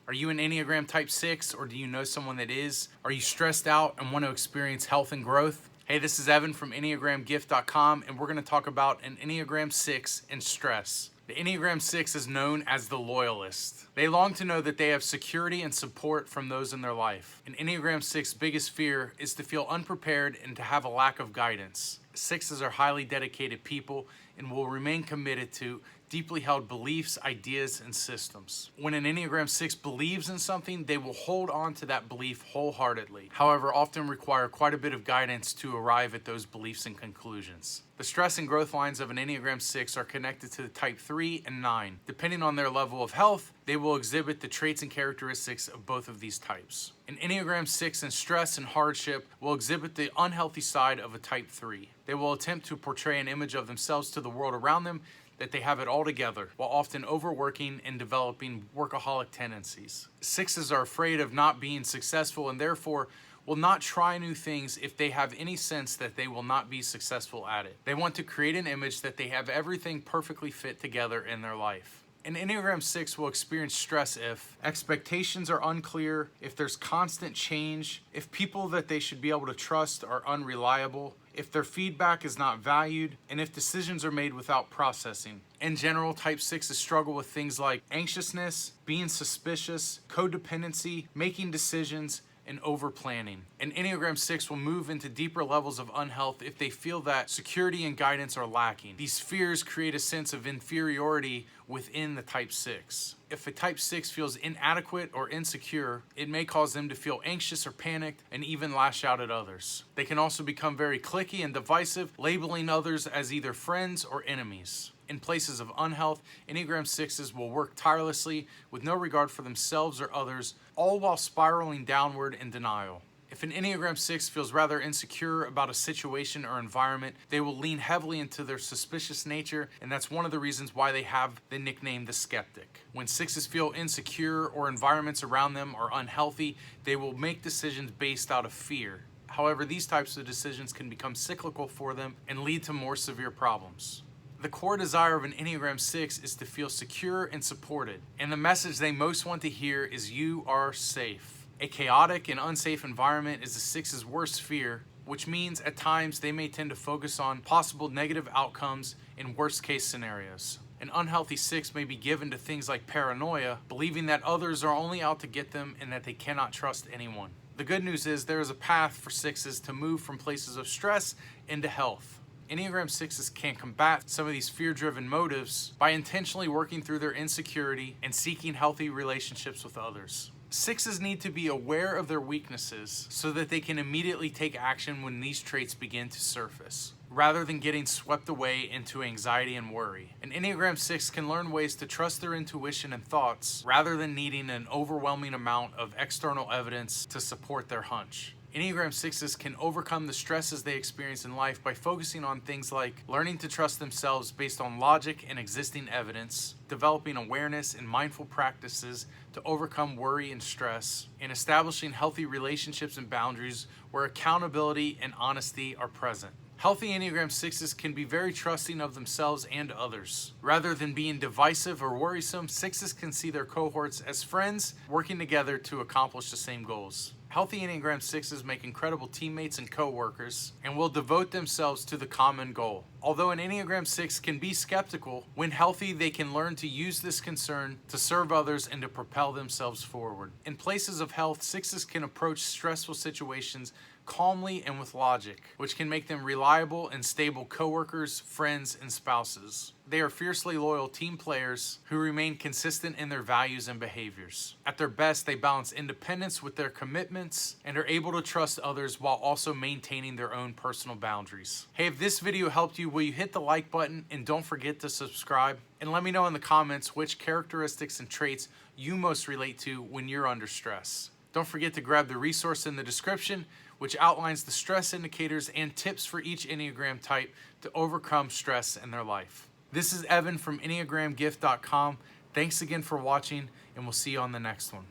Are you an Enneagram Type 6, or do you know someone that is? Are you stressed out and want to experience health and growth? Hey, this is Evan from EnneagramGift.com, and we're going to talk about an Enneagram 6 and stress. The Enneagram 6 is known as the loyalist. They long to know that they have security and support from those in their life. An Enneagram 6 biggest fear is to feel unprepared and to have a lack of guidance. Sixes are highly dedicated people and will remain committed to deeply held beliefs, ideas, and systems. When an Enneagram 6 believes in something, they will hold on to that belief wholeheartedly. However, often require quite a bit of guidance to arrive at those beliefs and conclusions. The stress and growth lines of an Enneagram 6 are connected to the Type 3 and 9. Depending on their level of health, they will exhibit the traits and characteristics of both of these types. An Enneagram 6 in stress and hardship will exhibit the unhealthy side of a Type 3. They will attempt to portray an image of themselves to the world around them that they have it all together, while often overworking and developing workaholic tendencies. Sixes are afraid of not being successful and therefore will not try new things if they have any sense that they will not be successful at it. They want to create an image that they have everything perfectly fit together in their life. An Enneagram 6 will experience stress if expectations are unclear, if there's constant change, if people that they should be able to trust are unreliable, if their feedback is not valued, and if decisions are made without processing. In general, Type 6s struggle with things like anxiousness, being suspicious, codependency, making decisions, and over-planning. An Enneagram 6 will move into deeper levels of unhealth if they feel that security and guidance are lacking. These fears create a sense of inferiority within the Type 6. If a Type 6 feels inadequate or insecure, it may cause them to feel anxious or panicked and even lash out at others. They can also become very cliquey and divisive, labeling others as either friends or enemies. In places of unhealth, Enneagram 6s will work tirelessly with no regard for themselves or others, all while spiraling downward in denial. If an Enneagram 6 feels rather insecure about a situation or environment, they will lean heavily into their suspicious nature, and that's one of the reasons why they have the nickname the skeptic. When 6s feel insecure or environments around them are unhealthy, they will make decisions based out of fear. However, these types of decisions can become cyclical for them and lead to more severe problems. The core desire of an Enneagram 6 is to feel secure and supported, and the message they most want to hear is you are safe. A chaotic and unsafe environment is the 6's worst fear, which means at times they may tend to focus on possible negative outcomes in worst case scenarios. An unhealthy 6 may be given to things like paranoia, believing that others are only out to get them and that they cannot trust anyone. The good news is there is a path for 6s to move from places of stress into health. Enneagram 6s can combat some of these fear-driven motives by intentionally working through their insecurity and seeking healthy relationships with others. 6s need to be aware of their weaknesses so that they can immediately take action when these traits begin to surface, rather than getting swept away into anxiety and worry. An Enneagram 6 can learn ways to trust their intuition and thoughts rather than needing an overwhelming amount of external evidence to support their hunch. Enneagram 6s can overcome the stresses they experience in life by focusing on things like learning to trust themselves based on logic and existing evidence, developing awareness and mindful practices to overcome worry and stress, and establishing healthy relationships and boundaries where accountability and honesty are present. Healthy Enneagram 6s can be very trusting of themselves and others. Rather than being divisive or worrisome, 6s can see their cohorts as friends working together to accomplish the same goals. Healthy Enneagram 6s make incredible teammates and co-workers and will devote themselves to the common goal. Although an Enneagram 6 can be skeptical, when healthy they can learn to use this concern to serve others and to propel themselves forward. In places of health, 6s can approach stressful situations calmly and with logic, which can make them reliable and stable coworkers, friends, and spouses. They are fiercely loyal team players who remain consistent in their values and behaviors. At their best, they balance independence with their commitments and are able to trust others while also maintaining their own personal boundaries. Hey, if this video helped you, will you hit the like button and don't forget to subscribe? And let me know in the comments which characteristics and traits you most relate to when you're under stress. Don't forget to grab the resource in the description, which outlines the stress indicators and tips for each Enneagram type to overcome stress in their life. This is Evan from EnneagramGift.com. Thanks again for watching, and we'll see you on the next one.